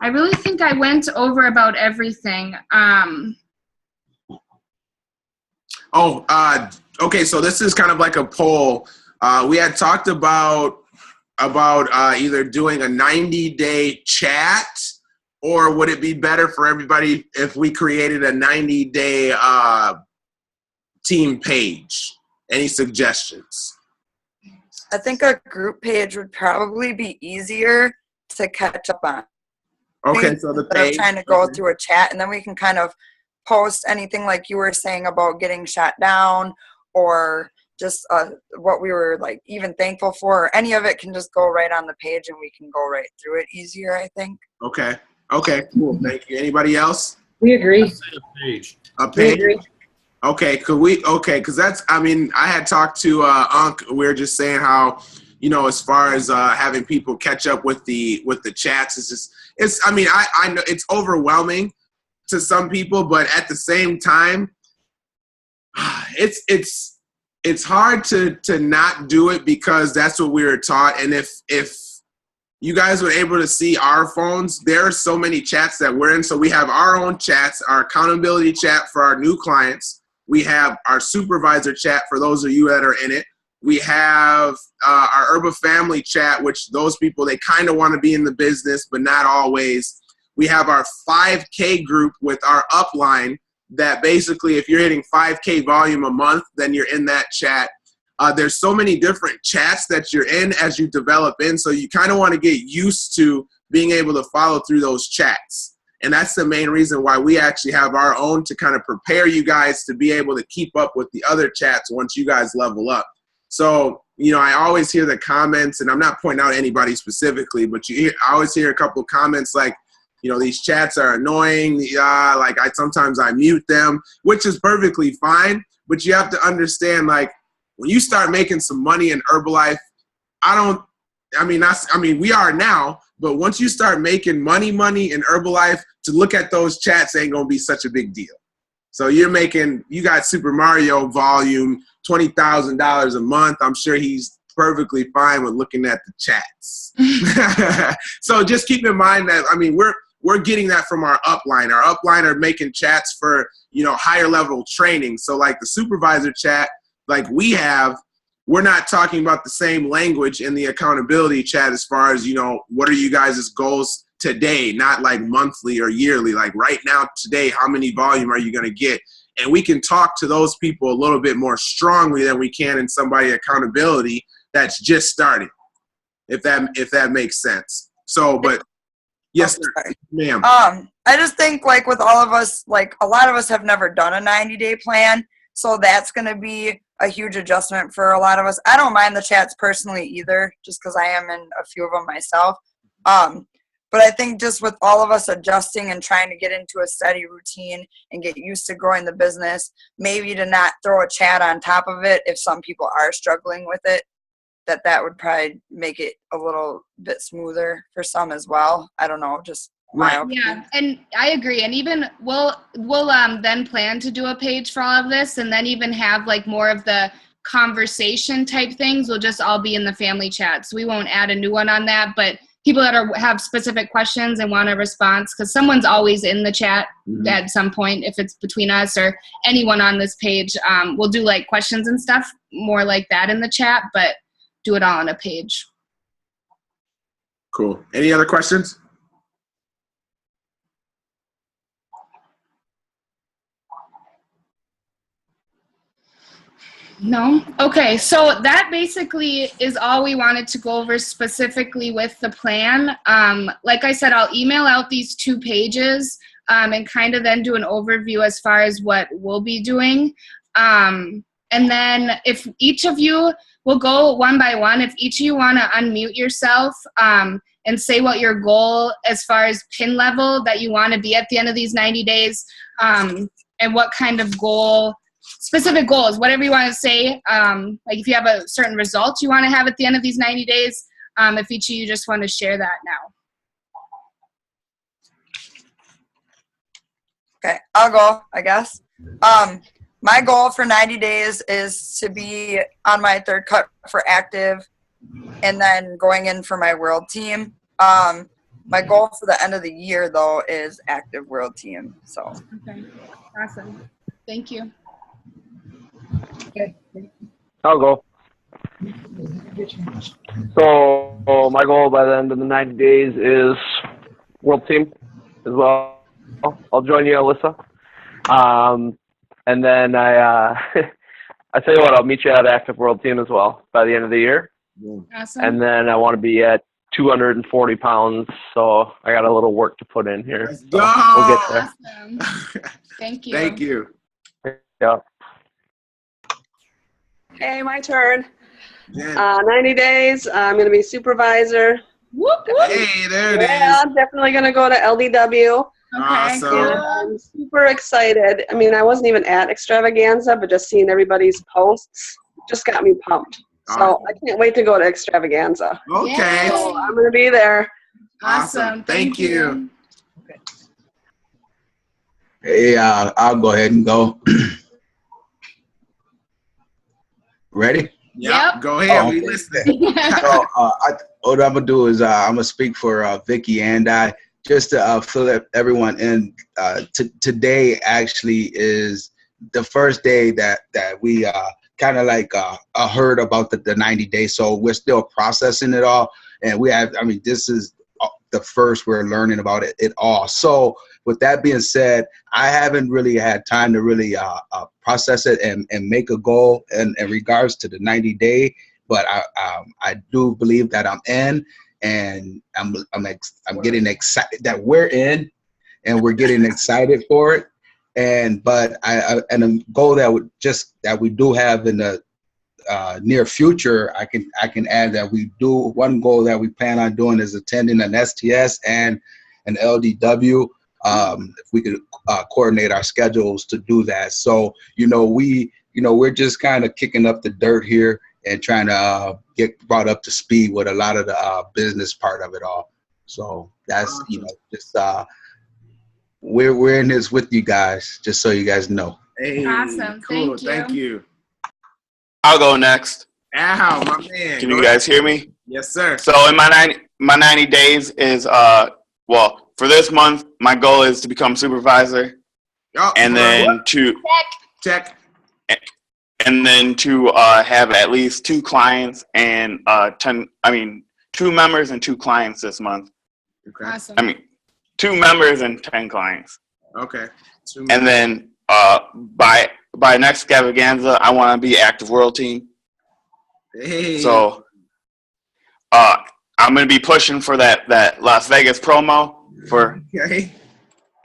S1: I really think I went over about everything.
S2: Okay, so this is kind of like a poll. We had talked about either doing a 90-day chat, or would it be better for everybody if we created a 90-day team page? Any suggestions?
S6: I think a group page would probably be easier to catch up on.
S2: Okay, so the
S6: Instead of
S2: page.
S6: trying to go through a chat, and then we can kind of post anything like you were saying about getting shot down, or just what we were like even thankful for, or any of it can just go right on the page and we can go right through it easier, I think.
S2: Okay, cool. Thank you. Anybody else?
S8: We agree.
S4: Page.
S2: A
S8: We
S2: page?
S8: agree.
S2: Okay, because that's, I mean, I had talked to Unc. We were just saying how, you know, as far as having people catch up with the chats, I know it's overwhelming to some people, but at the same time, it's hard to not do it, because that's what we were taught. And if you guys were able to see our phones, there are so many chats that we're in. So we have our own chats, our accountability chat for our new clients. We have our supervisor chat for those of you that are in it. We have our Herba family chat, which those people, they kind of want to be in the business, but not always. We have our 5K group with our upline that basically if you're hitting 5K volume a month, then you're in that chat. There's so many different chats that you're in as you develop in, so you kind of want to get used to being able to follow through those chats. And that's the main reason why we actually have our own, to kind of prepare you guys to be able to keep up with the other chats once you guys level up. So, you know, I always hear the comments, and I'm not pointing out anybody specifically, but I always hear a couple of comments like, you know, these chats are annoying. Sometimes I mute them, which is perfectly fine. But you have to understand, like, when you start making some money in Herbalife, we are now, but once you start making money in Herbalife, to look at those chats ain't gonna be such a big deal. So you got Super Mario volume, $20,000 a month. I'm sure he's perfectly fine with looking at the chats. So just keep in mind that, I mean, we're getting that from our upline. Our upline are making chats for, you know, higher level training. So like the supervisor chat, like we're not talking about the same language in the accountability chat as far as, you know, what are you guys' goals today, not like monthly or yearly, like right now, today, how many volume are you going to get? And we can talk to those people a little bit more strongly than we can in somebody accountability that's just starting, if that makes sense. So, but yes, ma'am.
S6: I just think like with all of us, like a lot of us have never done a 90-day plan. So that's going to be a huge adjustment for a lot of us. I don't mind the chats personally either, just because I am in a few of them myself. But I think just with all of us adjusting and trying to get into a steady routine and get used to growing the business, maybe to not throw a chat on top of it if some people are struggling with it, that would probably make it a little bit smoother for some as well. I don't know, just my opinion.
S1: Yeah, and I agree. And even we'll then plan to do a page for all of this, and then even have like more of the conversation type things will just all be in the family chat. So we won't add a new one on that, but people that have specific questions and want a response, because someone's always in the chat at some point, if it's between us or anyone on this page, we'll do like questions and stuff more like that in the chat, but do it all on a page.
S2: Cool. Any other questions?
S1: No? Okay, so that basically is all we wanted to go over specifically with the plan. Like I said, I'll email out these 2 pages and kind of then do an overview as far as what we'll be doing. And then if each of you, we'll go one by one. If each of you want to unmute yourself and say what your goal as far as pin level that you want to be at the end of these 90 days and what kind of goal, specific goals, whatever you want to say. Like if you have a certain result you want to have at the end of these 90 days, if each of you just want to share that now.
S6: Okay, I'll go, I guess. My goal for 90 days is to be on my 3rd cut for active and then going in for my world team. My goal for the end of the year, though, is active world team. So.
S1: Okay, awesome. Thank you.
S8: Okay.
S3: I'll go. So my goal by the end of the 90 days is world team as well. I'll join you, Alyssa. And then I tell you what, I'll meet you at active world team as well by the end of the year.
S1: Awesome.
S3: And then I want to be at 240 pounds, so I got a little work to put in here.
S2: Let's
S3: So
S2: go.
S3: we'll get there.
S1: Awesome. Thank you.
S2: Thank you.
S3: Yeah.
S9: Hey, my turn.
S2: Jen.
S9: 90 days. I'm going to be supervisor.
S1: Whoop, whoop.
S2: Hey, there it
S9: Yeah,
S2: is.
S9: I'm definitely going to go to LDW.
S1: Okay,
S2: Awesome.
S1: cool.
S9: I'm super excited. I mean, I wasn't even at Extravaganza, but just seeing everybody's posts just got me pumped. So
S2: Awesome.
S9: I can't wait to go to Extravaganza.
S2: Okay.
S1: Yay.
S9: So I'm going to be there.
S1: Awesome.
S2: Thank you.
S5: Hey, I'll go ahead and go. Ready?
S2: Yep. Go ahead.
S5: Oh,
S2: We
S5: okay.
S2: listening.
S5: So, what I'm gonna do is I'm gonna speak for Vicky and I, just to fill everyone in. Today actually is the first day that we kind of like heard about the 90 days. So we're still processing it all, and we have. I mean, this is the first we're learning about it all. So with that being said, I haven't really had time to really process it and make a goal in regards to the 90 day. But I do believe that I'm in, and I'm getting excited that we're in, and we're getting excited for it. And a goal that we do have in the near future, I can add that one goal that we plan on doing is attending an STS and an LDW. If we could coordinate our schedules to do that. So, we're just kind of kicking up the dirt here and trying to get brought up to speed with a lot of the business part of it all. So that's, just we're in this with you guys, just so you guys know.
S2: Hey,
S1: Awesome.
S2: cool.
S1: Thank you.
S2: Thank you.
S10: I'll go next.
S2: Ow, my man.
S10: Can
S2: Go
S10: you guys hear me?
S2: Yes, sir.
S10: So in my 90 days is for this month my goal is to become supervisor,
S2: Oh,
S10: and then to
S2: check.
S10: have at least 2 clients and 2 members and 2 clients this month.
S2: Okay.
S1: Awesome.
S10: 2 members and 10 clients.
S2: Okay.
S10: And then by next extravaganza, I want to be active world team.
S2: Hey.
S10: So I'm going to be pushing for that Las Vegas promo for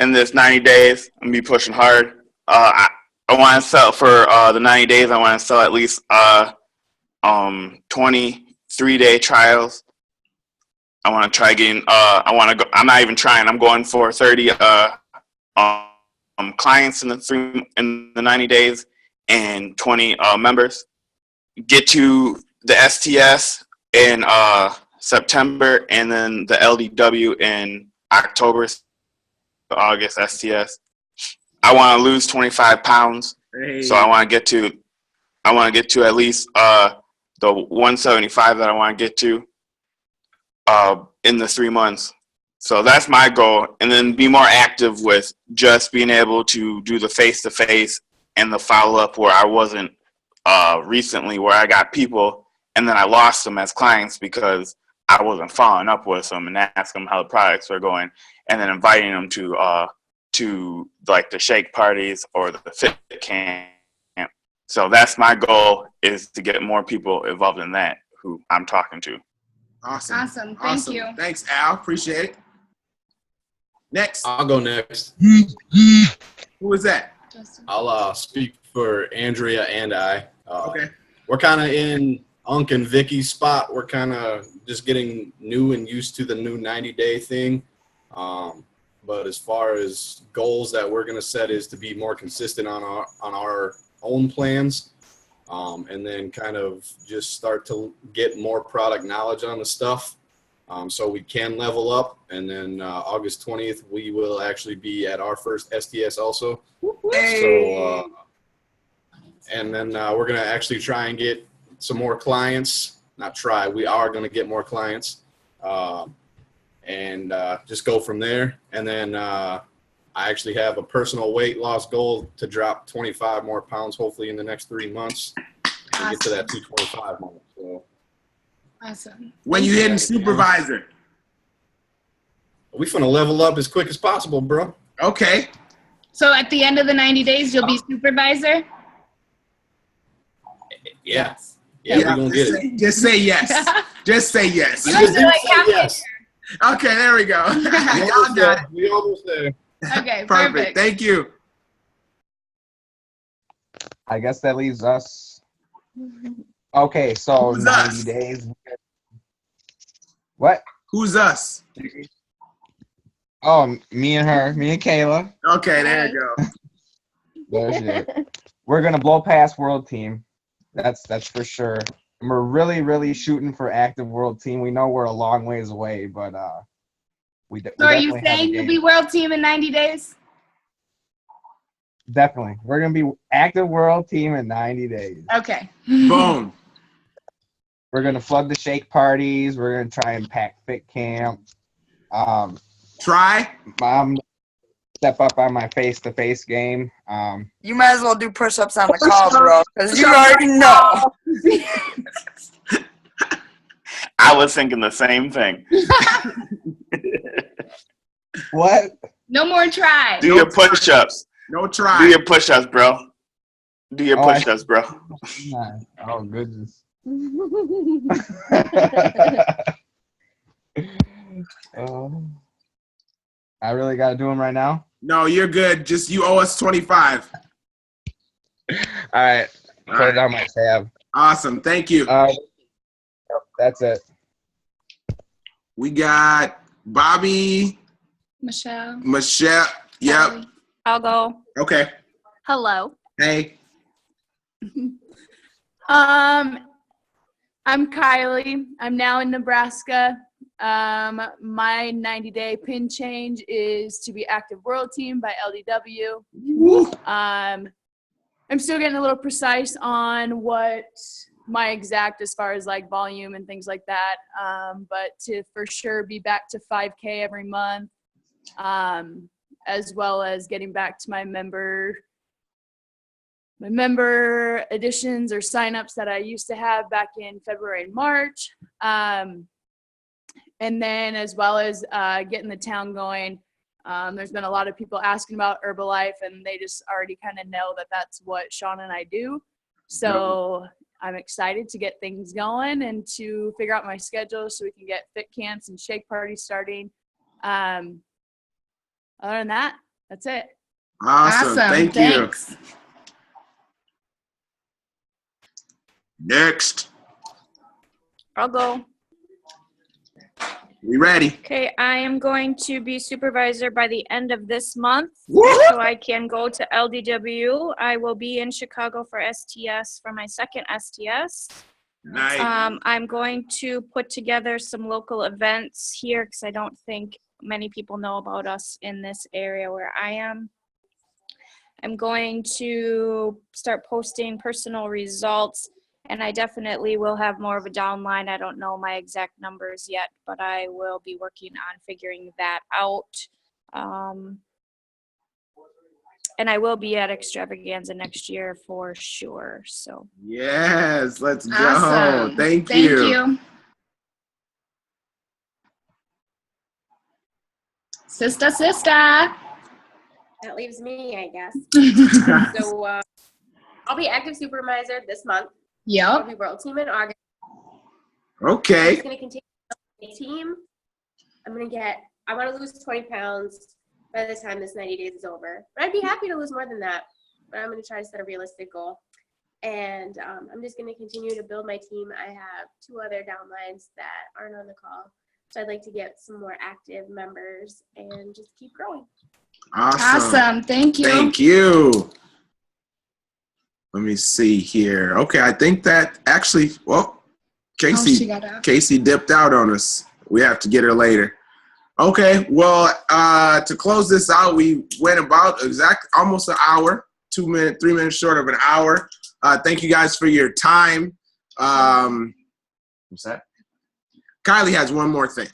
S10: in this 90 days. I'm going to be pushing hard. I want to sell for the 90 days. I want to sell at least 23-day trials. I want to try getting. I want to go. I'm not even trying. I'm going for 30 clients in the 90 days and 20 members. Get to the STS in September, and then the LDW in October, August STS. I want to lose 25 pounds,
S2: Hey.
S10: so I want to get to I want to get to at least the 175 that I want to get to in the 3 months. So that's my goal, and then be more active with just being able to do the face-to-face and the follow-up where I wasn't recently, where I got people and then I lost them as clients because I wasn't following up with them and asking them how the products were going, and then inviting them to like the shake parties or the fit camp. So that's my goal, is to get more people involved in that who I'm talking to.
S2: Awesome.
S1: Thank you.
S2: Thanks, Al. Appreciate it. Next.
S4: I'll go next.
S2: Who is that?
S4: I'll speak for Andrea and I.
S2: Okay.
S4: We're kind of in Unc and Vicky's spot. We're kind of just getting new and used to the new 90-day thing. But as far as goals that we're going to set is to be more consistent on our own plans, and then kind of just start to get more product knowledge on the stuff, so we can level up. And then August 20th, we will actually be at our first STS also.
S2: Hey.
S4: So, and then we're going to actually try and get some more clients. Not try, we are going to get more clients, and just go from there. And then I actually have a personal weight loss goal to drop 25 more pounds, hopefully in the next 3 months, and get to that 225 mark. So,
S1: Awesome.
S2: When you hitting supervisor?
S4: we finna level up as quick as possible, bro.
S2: Okay.
S1: So at the end of the 90 days, you'll be supervisor?
S4: Yeah. Yeah, we're gonna get it.
S2: Just say yes. Just say yes.
S1: You guys are like
S4: Say
S1: halfway
S4: yes.
S2: Okay, there we go.
S4: We
S2: Y'all
S4: almost
S2: got
S4: there. We almost there.
S1: there. Okay,
S2: Perfect.
S1: perfect.
S2: Thank you.
S7: I guess that leaves us. Okay, so
S2: Who's
S7: 90
S2: us?
S7: days. What?
S2: Who's us?
S7: Oh, me and her, me and Kayla.
S2: Okay, there you go.
S7: There's it. We're gonna blow past world team. That's for sure. And we're really shooting for active world team. We know we're a long ways away, but we
S1: So are you
S7: definitely have a
S1: saying you'll
S7: game.
S1: be world team in 90 days?
S7: Definitely, we're gonna be active world team in 90 days.
S1: Okay.
S2: Boom.
S7: We're gonna flood the shake parties. We're gonna try and pack fit camp.
S2: Try.
S7: Step up on my face-to-face game.
S6: You might as well do push-ups on the call, bro, because you already know.
S10: I was thinking the same thing.
S7: What?
S1: No more try.
S10: Do your push-ups.
S2: No try.
S10: Do your push-ups, bro. Do your push-ups, bro.
S7: Oh goodness. I really gotta do them right now.
S2: No, you're good. Just you owe us 25.
S7: All right, put it on my tab.
S2: Awesome. Thank you.
S7: That's it.
S2: We got Bobby,
S1: Michelle.
S2: Yep.
S11: I'll go.
S2: Okay.
S11: Hello.
S2: Hey.
S11: I'm Kylie. I'm now in Nebraska. My 90-day pin change is to be active world team by LDW.
S2: Woo.
S11: I'm still getting a little precise on what my exact as far as like volume and things like that. But to for sure be back to 5K every month, as well as getting back to my member additions or signups that I used to have back in February and March. And then as well as getting the town going. There's been a lot of people asking about Herbalife, and they just already kind of know that that's what Sean and I do. So I'm excited to get things going and to figure out my schedule so we can get fit camps and shake parties starting. Other than that, that's it.
S2: Awesome. Thank
S1: Thanks.
S2: you. Next.
S11: I'll go.
S2: We ready?
S11: Okay, I am going to be supervisor by the end of this month,
S2: Woo!
S11: so I can go to LDW. I will be in Chicago for STS for my second STS.
S2: Nice.
S11: I'm going to put together some local events here because I don't think many people know about us in this area where I am.
S12: I'm going to start posting personal results, and I definitely will have more of a downline. I don't know my exact numbers yet, but I will be working on figuring that out. And I will be at Extravaganza next year for sure. So
S2: Yes, let's go.
S1: Awesome.
S2: Thank you.
S1: Sister.
S13: That leaves me, I guess. So I'll be active supervisor this month. I'll
S1: Yep.
S13: be world team in August. I'm
S2: Okay.
S13: just going to continue my team. I want to lose 20 pounds by the time this 90 days is over. But I'd be happy to lose more than that. But I'm going to try to set a realistic goal. And I'm just going to continue to build my team. I have 2 other downlines that aren't on the call. So I'd like to get some more active members and just keep growing.
S1: Awesome. Thank you.
S2: Thank you. Let me see here. Okay, I think that actually, well,
S1: she got out.
S2: Casey dipped out on us. We have to get her later. Okay, well, to close this out, we went about almost an hour, 3 minutes short of an hour. Thank you guys for your time. What's that? Kylie has one more thing.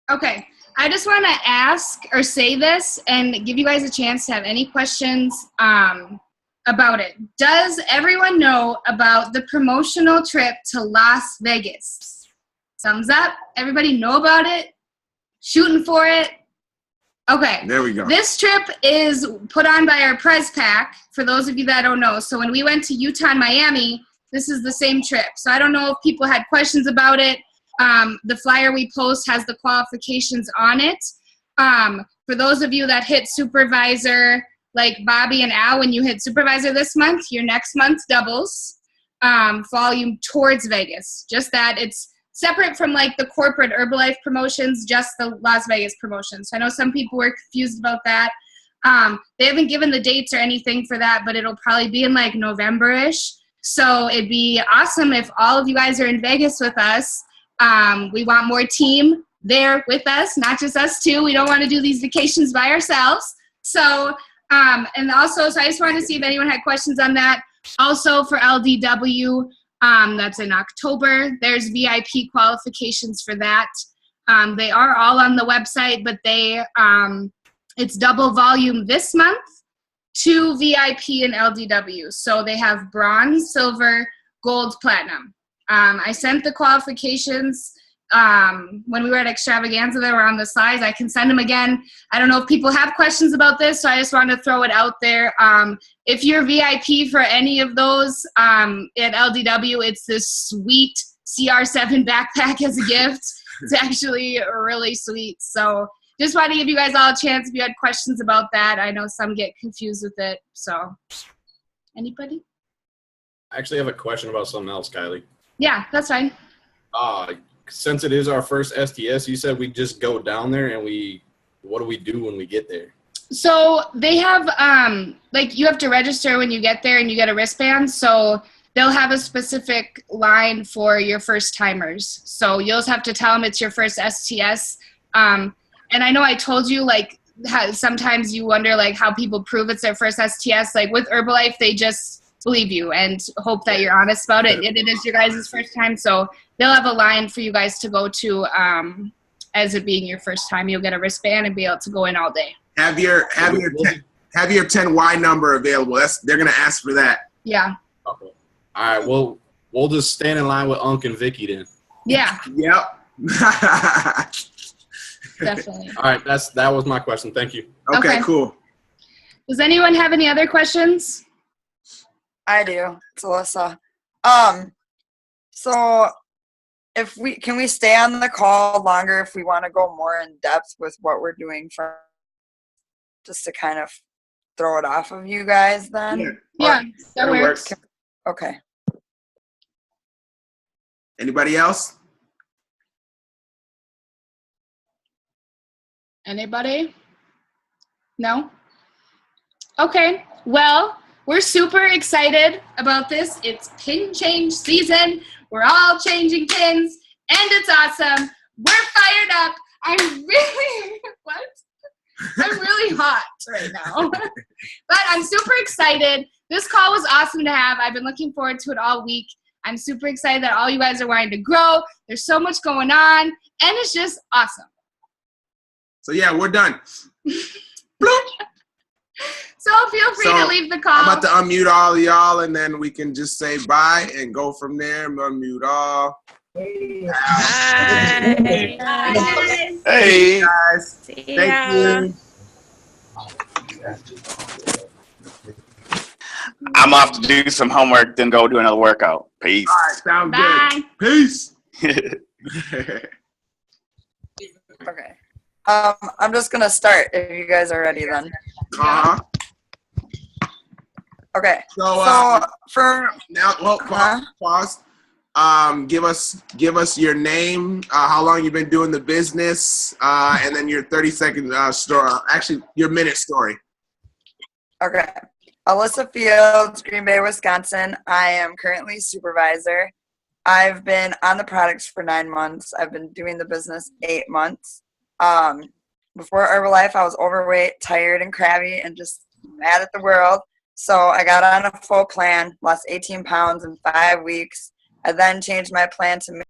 S1: Okay. I just want to ask or say this and give you guys a chance to have any questions about it. Does everyone know about the promotional trip to Las Vegas? Thumbs up. Everybody know about it? Shooting for it? Okay.
S2: There we go.
S1: This trip is put on by our Prez Pack, for those of you that don't know. So when we went to Utah and Miami, this is the same trip. So I don't know if people had questions about it. The flyer we post has the qualifications on it. For those of you that hit supervisor, like Bobby and Al, when you hit supervisor this month, your next month doubles volume towards Vegas. Just that it's separate from like the corporate Herbalife promotions, just the Las Vegas promotions. So I know some people were confused about that. They haven't given the dates or anything for that, but it'll probably be in like November-ish. So it'd be awesome if all of you guys are in Vegas with us. We want more team there with us, not just us two. We don't want to do these vacations by ourselves. So, and also, so I just wanted to see if anyone had questions on that. Also for LDW, that's in October. There's VIP qualifications for that. They are all on the website, but it's double volume this month, 2 VIP and LDW. So they have bronze, silver, gold, platinum. I sent the qualifications when we were at Extravaganza. They were on the slides. I can send them again. I don't know if people have questions about this, so I just wanted to throw it out there. If you're VIP for any of those at LDW, it's this sweet CR7 backpack as a gift. It's actually really sweet. So just wanted to give you guys all a chance if you had questions about that. I know some get confused with it. So anybody?
S4: I actually have a question about something else, Kylie.
S1: Yeah, that's fine.
S4: Since it is our first STS, you said we just go down there and what do we do when we get there?
S1: So they have, like you have to register when you get there and you get a wristband. So they'll have a specific line for your first timers. So you'll just have to tell them it's your first STS. And I know I told you like how sometimes you wonder like how people prove it's their first STS. Like with Herbalife, they just believe you and hope that you're honest about it. And it is your guys' first time. So they'll have a line for you guys to go to as it being your first time. You'll get a wristband and be able to go in all day.
S2: Have your 10Y number available. They're gonna ask for that.
S1: Yeah.
S4: Okay. All right. Well, we'll just stand in line with Unc and Vicky then.
S1: Yeah.
S2: Yep.
S1: Definitely.
S4: All right. That was my question. Thank you.
S2: Okay, cool.
S1: Does anyone have any other questions?
S6: I do. It's Alyssa. So can we stay on the call longer if we want to go more in depth with what we're doing for just to kind of throw it off of you guys then?
S1: Yeah, that works.
S6: Okay.
S2: Anybody else?
S1: Anybody? No? Okay. Well, we're super excited about this. It's pin change season. We're all changing pins, and it's awesome. We're fired up. I'm really, what? I'm really hot right now. But I'm super excited. This call was awesome to have. I've been looking forward to it all week. I'm super excited that all you guys are wanting to grow. There's so much going on, and it's just awesome.
S2: So yeah, we're done.
S1: So feel free to leave the call.
S2: I'm about to unmute all of y'all, and then we can just say bye and go from there. Unmute all.
S12: Bye.
S10: Hey.
S2: Guys.
S12: See
S2: Thank
S12: ya.
S2: you.
S10: I'm off to do some homework, then go do another workout. Peace.
S2: All right, sound
S1: Bye.
S2: good. Peace.
S6: Okay. I'm just gonna start if you guys are ready then.
S2: Uh-huh.
S6: Okay.
S2: So,
S6: for
S2: now, well, pause. Give us your name, how long you've been doing the business, and then your 30-second story. Actually, your minute story.
S6: Okay. Alyssa Fields, Green Bay, Wisconsin. I am currently supervisor. I've been on the products for 9 months. I've been doing the business 8 months. Before Herbalife, I was overweight, tired, and crabby, and just mad at the world. So I got on a full plan, lost 18 pounds in 5 weeks. I then changed my plan to